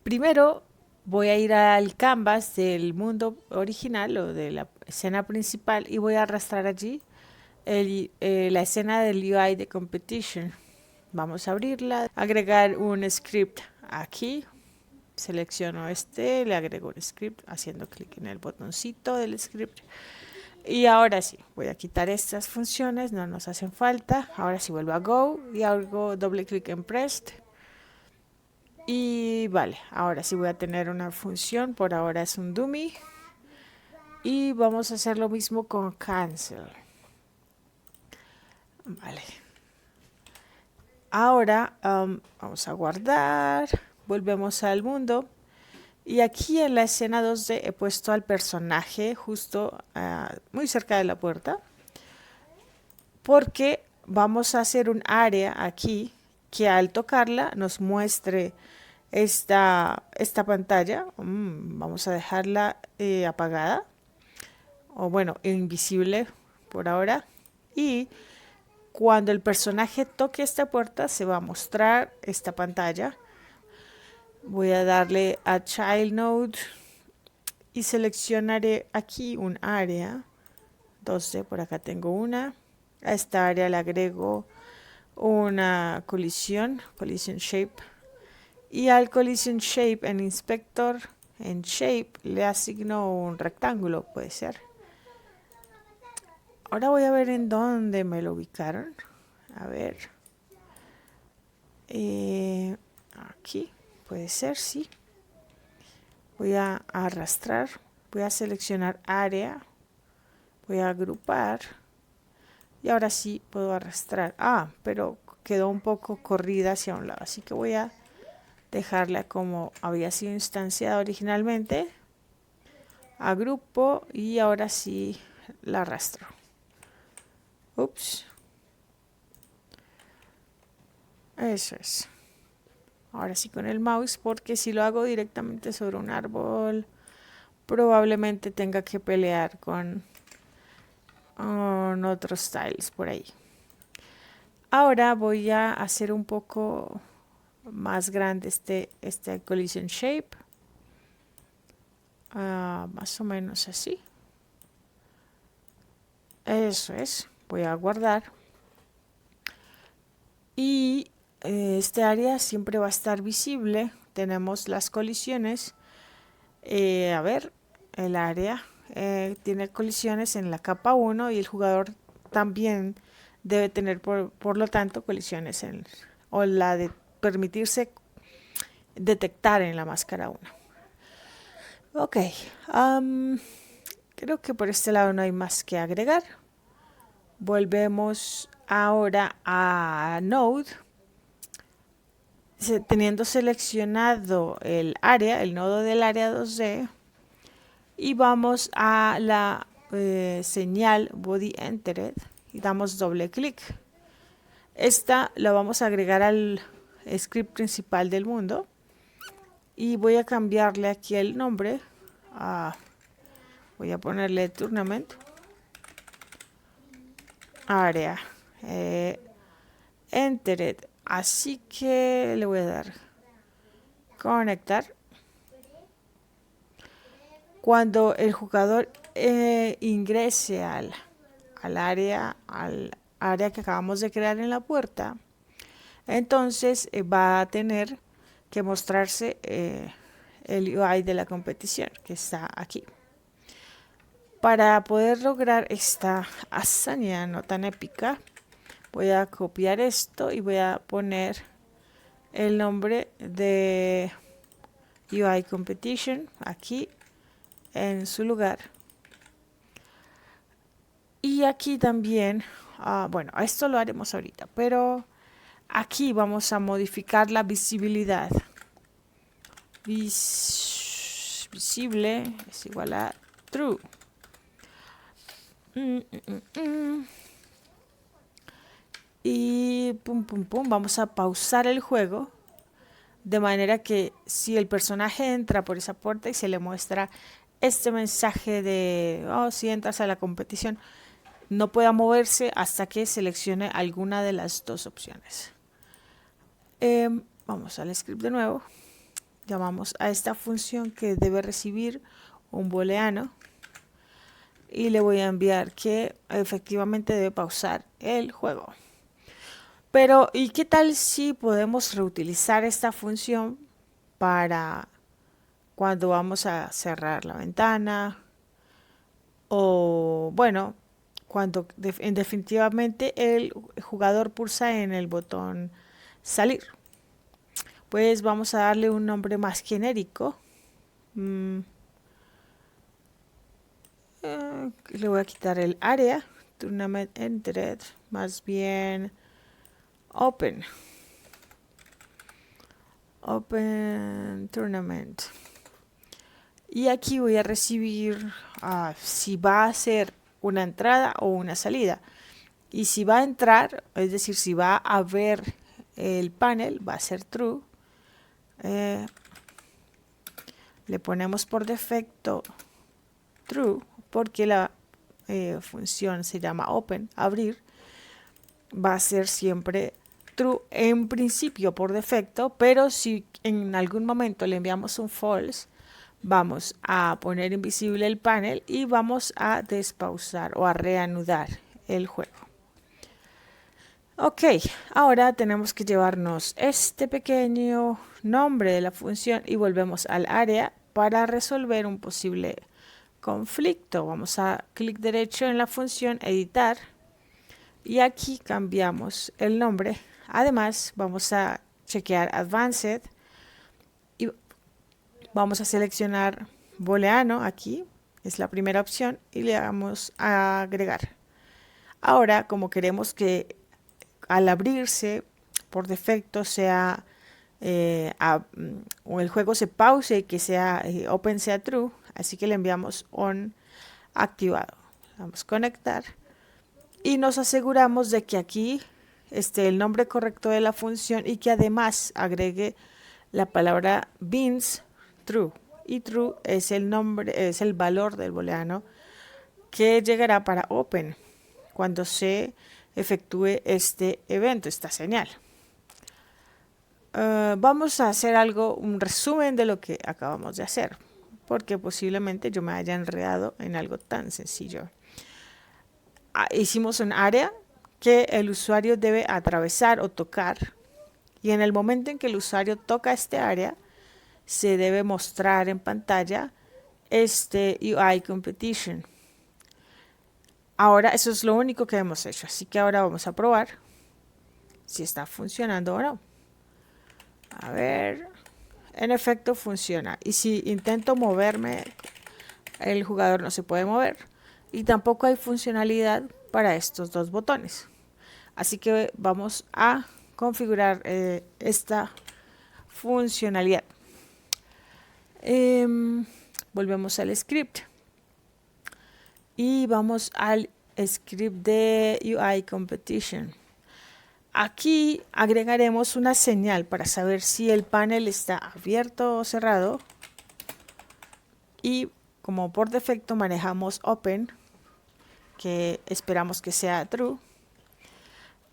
Primero voy a ir al canvas del mundo original o de la escena principal y voy a arrastrar allí la escena del UI de competition. Vamos a abrirla, agregar un script aquí, selecciono este, le agrego un script haciendo clic en el botoncito del script. Y ahora sí, voy a quitar estas funciones, no nos hacen falta. Ahora sí vuelvo a Go y hago doble clic en Pressed. Y vale, ahora sí voy a tener una función, por ahora es un dummy. Y vamos a hacer lo mismo con Cancel. Vale. Ahora vamos a guardar, volvemos al mundo. Y aquí en la escena 2D he puesto al personaje justo muy cerca de la puerta. Porque vamos a hacer un área aquí que al tocarla nos muestre esta pantalla. Vamos a dejarla apagada o bueno, invisible por ahora. Y cuando el personaje toque esta puerta se va a mostrar esta pantalla. Voy a darle a Child Node y seleccionaré aquí un área 2D, por acá tengo una. A esta área le agrego una collision shape, y al collision shape en inspector, en shape, le asigno un rectángulo, puede ser. Ahora voy a ver en dónde me lo ubicaron. A ver. Aquí, puede ser, sí. Voy a arrastrar, voy a seleccionar área, voy a agrupar y ahora sí puedo arrastrar. Pero quedó un poco corrida hacia un lado, así que voy a dejarla como había sido instanciada originalmente. Agrupo y ahora sí la arrastro. Ups. Eso es. Ahora sí con el mouse, porque si lo hago directamente sobre un árbol, probablemente tenga que pelear con otros styles por ahí. Ahora voy a hacer un poco más grande este collision shape. Más o menos así. Eso es. Voy a guardar. Y este área siempre va a estar visible. Tenemos las colisiones. A ver, el área tiene colisiones en la capa 1 y el jugador también debe tener por lo tanto colisiones o la de permitirse detectar en la máscara 1. Ok, creo que por este lado no hay más que agregar. Volvemos ahora a Node. Teniendo seleccionado el área, el nodo del área 2D, y vamos a la señal body entered y damos doble clic. Esta la vamos a agregar al script principal del mundo y voy a cambiarle aquí el nombre. Voy a ponerle tournament área entered, así que le voy a dar conectar. Cuando el jugador ingrese al área que acabamos de crear en la puerta, entonces va a tener que mostrarse el UI de la competición que está aquí. Para poder lograr esta hazaña no tan épica, voy a copiar esto y voy a poner el nombre de UI Competition aquí en su lugar. Y aquí también, bueno, esto lo haremos ahorita, pero aquí vamos a modificar la visibilidad. Visible es igual a true. Y pum, pum, pum, vamos a pausar el juego. De manera que si el personaje entra por esa puerta y se le muestra este mensaje de, si entras a la competición, no pueda moverse hasta que seleccione alguna de las dos opciones. Vamos al script de nuevo. llamamos a esta función que debe recibir un booleano y le voy a enviar que efectivamente debe pausar el juego. Pero, ¿y qué tal si podemos reutilizar esta función para cuando vamos a cerrar la ventana? O, bueno, cuando definitivamente el jugador pulsa en el botón salir. Pues vamos a darle un nombre más genérico. Le voy a quitar el área. Tournament entered. Más bien open. Open tournament. Y aquí voy a recibir si va a ser una entrada o una salida. Y si va a entrar, es decir, si va a ver el panel, va a ser true. Le ponemos por defecto true porque la función se llama open, abrir. Va a ser siempre true en principio por defecto, pero si en algún momento le enviamos un false, vamos a poner invisible el panel y vamos a despausar o a reanudar el juego. Ok, ahora tenemos que llevarnos este pequeño nombre de la función y volvemos al área para resolver un posible conflicto. Vamos a clic derecho en la función editar y aquí cambiamos el nombre. Además vamos a chequear advanced y vamos a seleccionar booleano aquí, es la primera opción y le damos a agregar. Ahora, como queremos que al abrirse por defecto sea o el juego se pause y que sea open sea true, así que le enviamos on activado. Vamos a conectar y nos aseguramos de que aquí esté el nombre correcto de la función y que además agregue la palabra beans true, y true es el nombre, es el valor del booleano que llegará para open cuando se efectúe este evento, esta señal. Vamos a hacer un resumen de lo que acabamos de hacer, porque posiblemente yo me haya enredado en algo tan sencillo. Hicimos un área que el usuario debe atravesar o tocar, y en el momento en que el usuario toca este área, se debe mostrar en pantalla este UI competition. Ahora eso es lo único que hemos hecho, así que ahora vamos a probar si está funcionando o no. A ver, en efecto funciona. Y si intento moverme, el jugador no se puede mover. Y tampoco hay funcionalidad para estos dos botones. Así que vamos a configurar esta funcionalidad. Volvemos al script. Y vamos al script de UI Competition. Aquí agregaremos una señal para saber si el panel está abierto o cerrado. Y como por defecto manejamos open, que esperamos que sea true.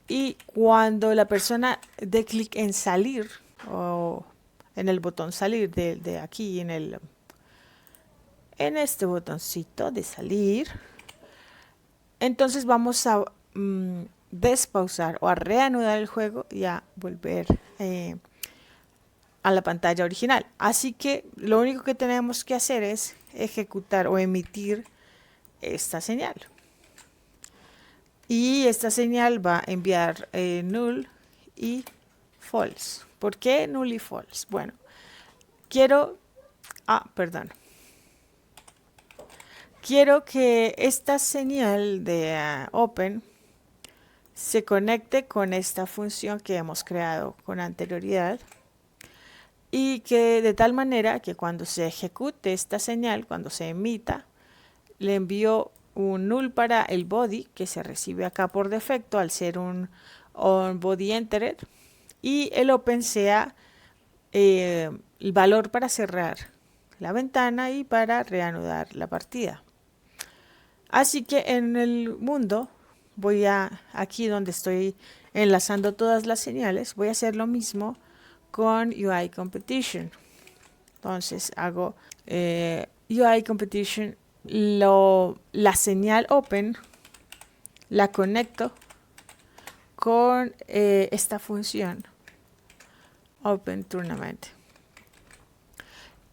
Y cuando la persona dé clic en salir o en el botón salir de aquí en este botoncito de salir, entonces vamos a despausar o a reanudar el juego y a volver a la pantalla original. Así que lo único que tenemos que hacer es ejecutar o emitir esta señal. Y esta señal va a enviar null y false. ¿Por qué null y false? Bueno, quiero que esta señal de open se conecte con esta función que hemos creado con anterioridad y que de tal manera que cuando se ejecute esta señal, cuando se emita, le envío un null para el body que se recibe acá por defecto al ser un body entered, y el open sea el valor para cerrar la ventana y para reanudar la partida. Así que en el mundo voy aquí donde estoy enlazando todas las señales, voy a hacer lo mismo con UI Competition. Entonces hago UI competition, la señal open la conecto con esta función open tournament.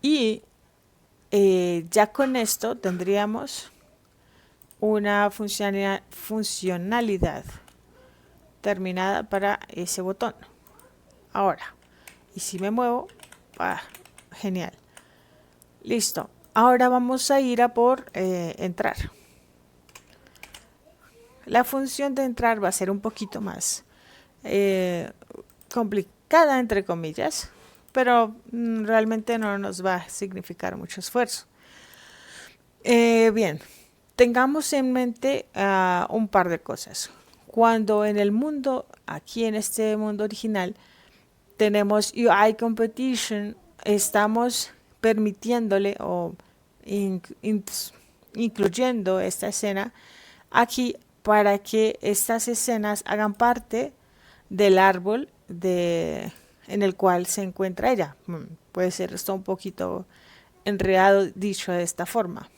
Y ya con esto tendríamos una funcionalidad terminada para ese botón. Ahora, y si me muevo, genial. Listo. Ahora vamos a ir a por entrar. La función de entrar va a ser un poquito más complicada, entre comillas, pero realmente no nos va a significar mucho esfuerzo. Bien, tengamos en mente un par de cosas. Cuando en el mundo, aquí en este mundo original, tenemos UI competition, estamos permitiéndole o incluyendo esta escena aquí para que estas escenas hagan parte del árbol en el cual se encuentra ella. Puede ser esto un poquito enredado dicho de esta forma.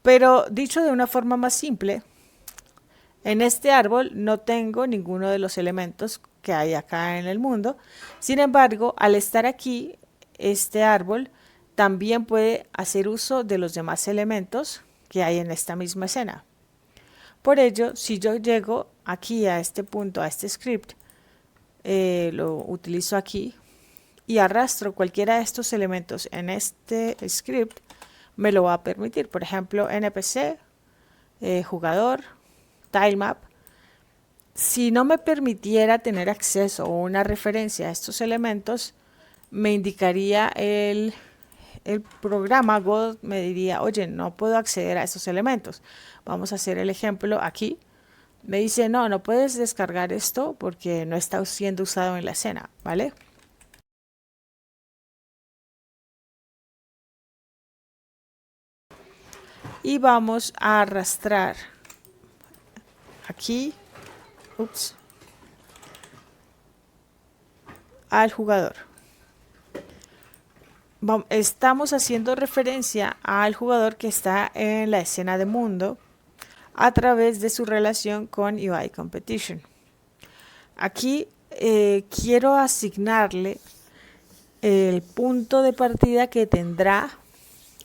Pero dicho de una forma más simple, en este árbol no tengo ninguno de los elementos que hay acá en el mundo. Sin embargo, al estar aquí, este árbol también puede hacer uso de los demás elementos que hay en esta misma escena. Por ello, si yo llego aquí a este punto, a este script, lo utilizo aquí y arrastro cualquiera de estos elementos en este script, me lo va a permitir. Por ejemplo, NPC, jugador, tilemap. Si no me permitiera tener acceso o una referencia a estos elementos, me indicaría el programa Godot, me diría, oye, no puedo acceder a estos elementos. Vamos a hacer el ejemplo aquí. Me dice, no puedes descargar esto porque no está siendo usado en la escena, ¿vale? Y vamos a arrastrar aquí, al jugador. Estamos haciendo referencia al jugador que está en la escena de mundo a través de su relación con UI competition. Aquí quiero asignarle el punto de partida que tendrá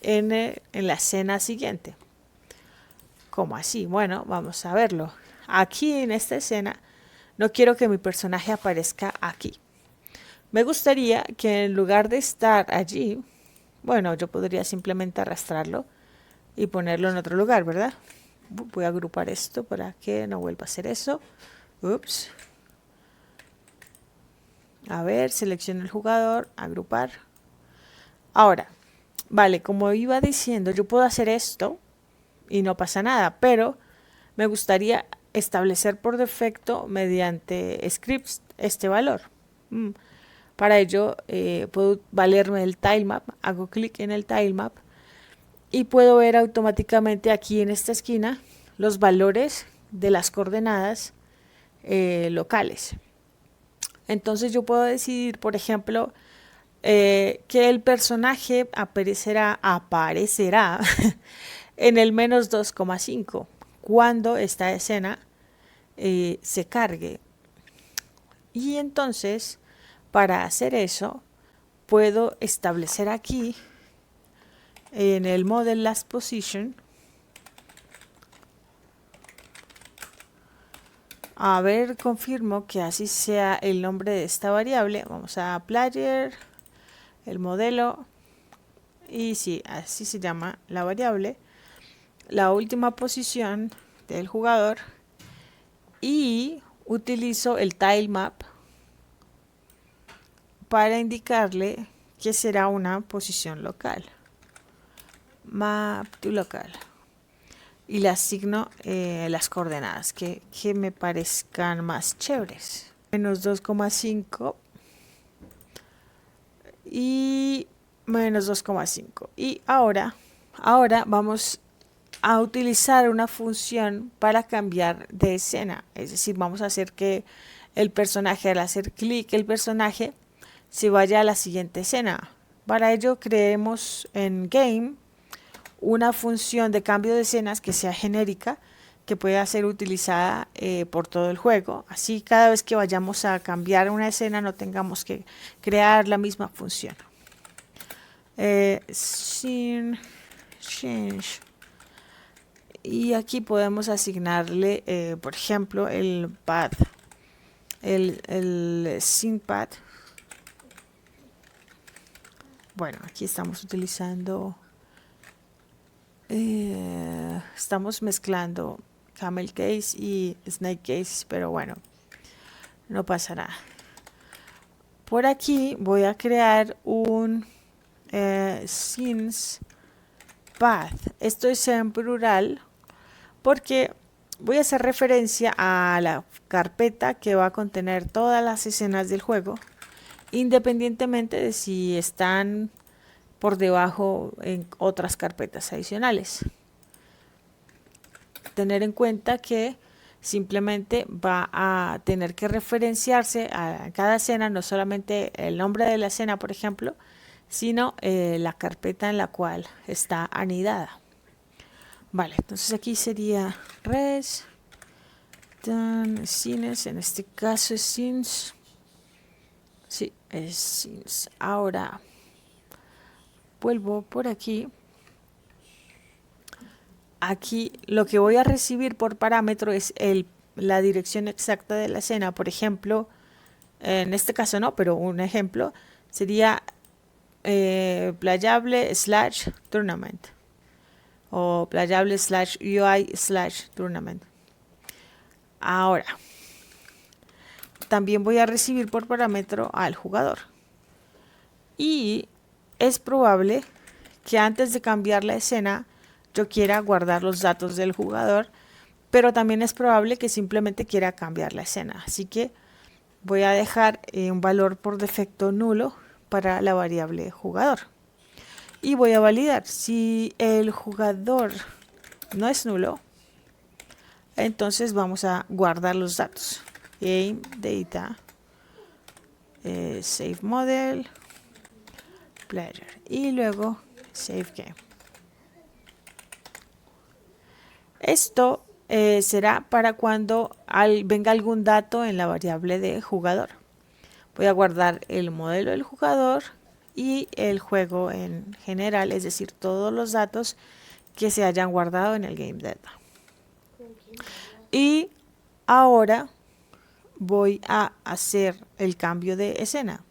en la escena siguiente. ¿Cómo así? Bueno, vamos a verlo. Aquí en esta escena no quiero que mi personaje aparezca aquí. Me gustaría que en lugar de estar allí, bueno, yo podría simplemente arrastrarlo y ponerlo en otro lugar, ¿verdad? Voy a agrupar esto para que no vuelva a hacer eso. Ups. A ver, selecciono el jugador, agrupar. Ahora, vale, como iba diciendo, yo puedo hacer esto y no pasa nada, pero me gustaría establecer por defecto mediante scripts este valor. Para ello puedo valerme del tilemap, hago clic en el tilemap y puedo ver automáticamente aquí en esta esquina los valores de las coordenadas locales. Entonces yo puedo decidir, por ejemplo, que el personaje aparecerá en el menos 2,5 cuando esta escena se cargue. Y entonces, para hacer eso, puedo establecer aquí en el model last position, a ver, confirmo que así sea el nombre de esta variable. Vamos a player, el modelo, y sí, así se llama la variable, la última posición del jugador, y utilizo el tilemap para indicarle que será una posición local. Map to local. Y le asigno las coordenadas que me parezcan más chéveres. Menos 2,5 y menos 2,5. Y ahora vamos a utilizar una función para cambiar de escena. Es decir, vamos a hacer que el personaje, al hacer clic el personaje, se vaya a la siguiente escena. Para ello creemos en Game una función de cambio de escenas que sea genérica, que pueda ser utilizada por todo el juego. Así cada vez que vayamos a cambiar una escena no tengamos que crear la misma función. Scene change. Y aquí podemos asignarle, por ejemplo, el path, el scene path. Bueno, aquí estamos utilizando, estamos mezclando camel case y snake case, pero bueno, no pasa nada. Por aquí voy a crear un scenes path. Esto es en plural porque voy a hacer referencia a la carpeta que va a contener todas las escenas del juego, independientemente de si están por debajo en otras carpetas adicionales. Tener en cuenta que simplemente va a tener que referenciarse a cada escena, no solamente el nombre de la escena, por ejemplo, sino la carpeta en la cual está anidada. Vale, entonces aquí sería res, scenes, en este caso es scenes. Sí, es scenes. Ahora vuelvo por aquí. Aquí lo que voy a recibir por parámetro es la dirección exacta de la escena. Por ejemplo, en este caso no, pero un ejemplo sería playable / tournament o playable / UI / tournament. Ahora, también voy a recibir por parámetro al jugador. Y es probable que antes de cambiar la escena yo quiera guardar los datos del jugador, pero también es probable que simplemente quiera cambiar la escena. Así que voy a dejar un valor por defecto nulo para la variable jugador. Y voy a validar. Si el jugador no es nulo, entonces vamos a guardar los datos. Game data, save model, player y luego save game. Esto será para cuando venga algún dato en la variable de jugador. Voy a guardar el modelo del jugador y el juego en general, es decir, todos los datos que se hayan guardado en el game data. Y ahora voy a hacer el cambio de escena.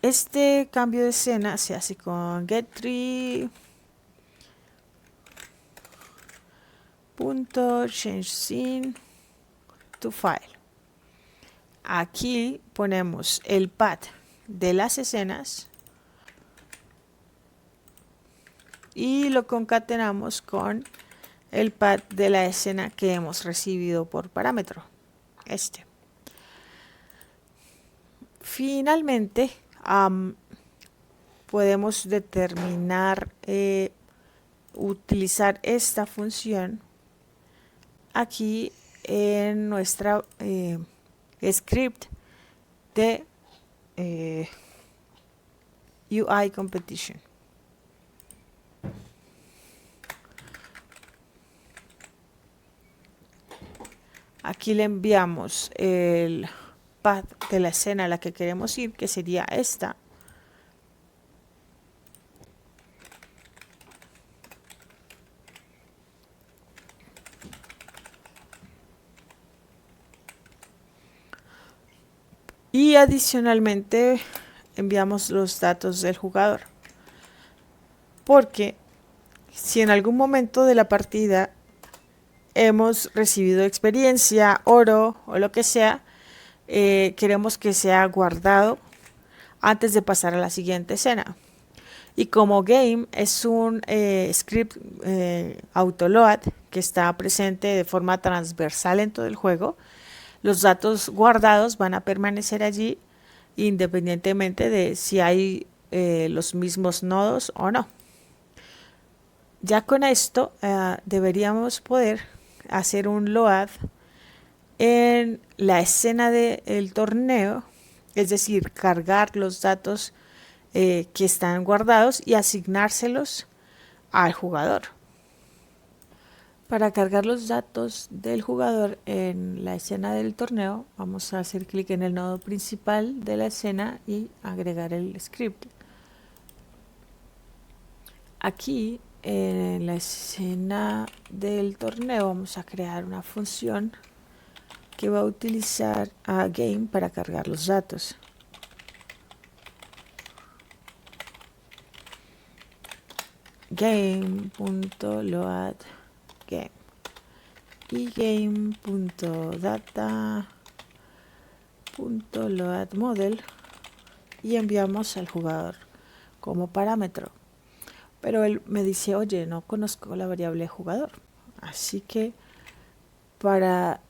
Este cambio de escena se hace con getTree .change scene to file. Aquí ponemos el path de las escenas y lo concatenamos con el path de la escena que hemos recibido por parámetro, este. Finalmente podemos determinar utilizar esta función aquí en nuestra script de UI competition. Aquí le enviamos el path de la escena a la que queremos ir, que sería esta. Y adicionalmente enviamos los datos del jugador. Porque si en algún momento de la partida hemos recibido experiencia, oro o lo que sea, queremos que sea guardado antes de pasar a la siguiente escena. Y como game es un script autoload que está presente de forma transversal en todo el juego, los datos guardados van a permanecer allí independientemente de si hay los mismos nodos o no. Ya con esto deberíamos poder hacer un load en la escena del torneo, es decir, cargar los datos que están guardados y asignárselos al jugador. Para cargar los datos del jugador en la escena del torneo, vamos a hacer clic en el nodo principal de la escena y agregar el script. Aquí en la escena del torneo vamos a crear una función que va a utilizar a game para cargar los datos. Game.load game y game.data.loadModel y enviamos al jugador como parámetro. Pero él me dice, oye, no conozco la variable jugador, así que para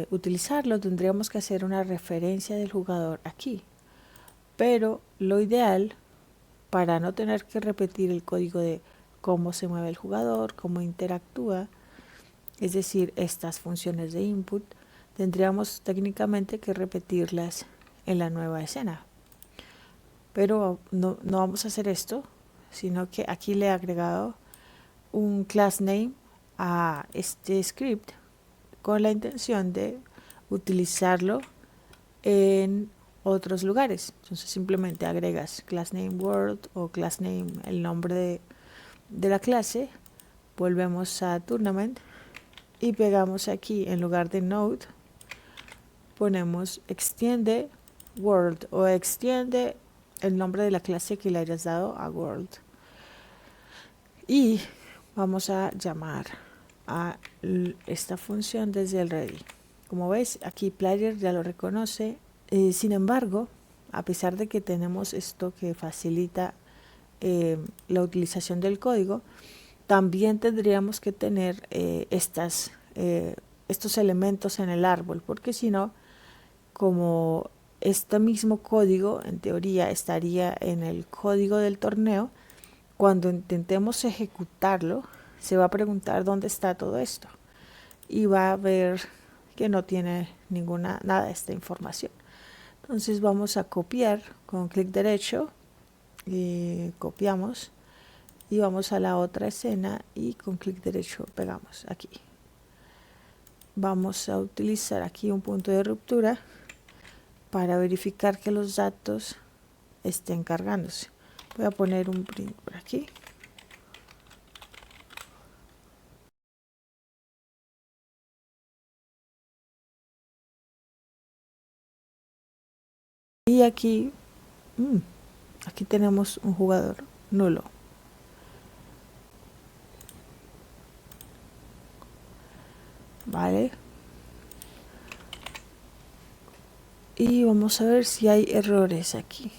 utilizarlo tendríamos que hacer una referencia del jugador aquí. Pero lo ideal, para no tener que repetir el código de cómo se mueve el jugador, cómo interactúa, es decir, estas funciones de input, tendríamos técnicamente que repetirlas en la nueva escena. Pero no vamos a hacer esto, sino que aquí le he agregado un class name a este script con la intención de utilizarlo en otros lugares. Entonces simplemente agregas class name world o class name el nombre de la clase, volvemos a tournament y pegamos aquí en lugar de node ponemos extiende world o extiende el nombre de la clase que le hayas dado a world y vamos a llamar a esta función desde el ready. Como ves, aquí player ya lo reconoce. Sin embargo, a pesar de que tenemos esto que facilita la utilización del código, también tendríamos que tener estos elementos en el árbol, porque si no, como este mismo código en teoría estaría en el código del torneo, cuando intentemos ejecutarlo, se va a preguntar dónde está todo esto y va a ver que no tiene nada de esta información. Entonces vamos a copiar con clic derecho y copiamos y vamos a la otra escena y con clic derecho pegamos aquí. Vamos a utilizar aquí un punto de ruptura para verificar que los datos estén cargándose. Voy a poner un print por aquí. Y aquí tenemos un jugador nulo. Vale. Y vamos a ver si hay errores aquí.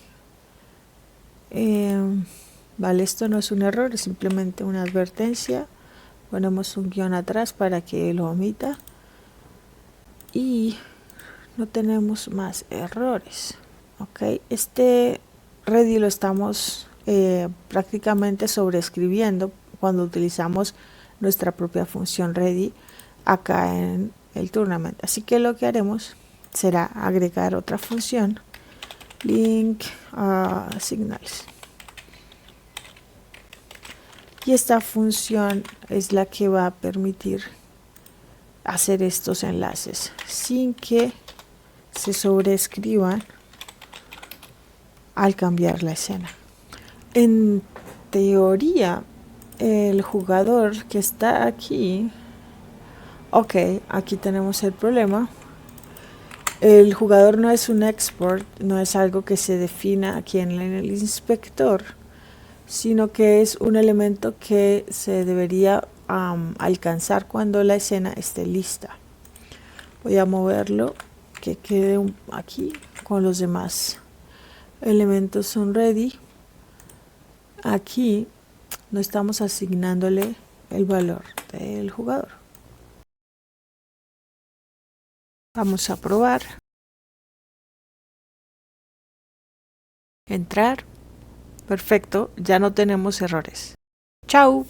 Vale, esto no es un error, es simplemente una advertencia. Ponemos un guión atrás para que lo omita. Y no tenemos más errores. Ok, este ready lo estamos prácticamente sobreescribiendo cuando utilizamos nuestra propia función ready acá en el tournament. Así que lo que haremos será agregar otra función link a signals. Y esta función es la que va a permitir hacer estos enlaces sin que se sobreescriban al cambiar la escena. En teoría, el jugador que está aquí, ok, aquí tenemos el problema. El jugador no es un export, no es algo que se defina aquí en el inspector, sino que es un elemento que se debería alcanzar cuando la escena esté lista. Voy a moverlo que quede aquí con los demás elementos son ready. Aquí no estamos asignándole el valor del jugador. Vamos a probar. Entrar. Perfecto, ya no tenemos errores. Chao.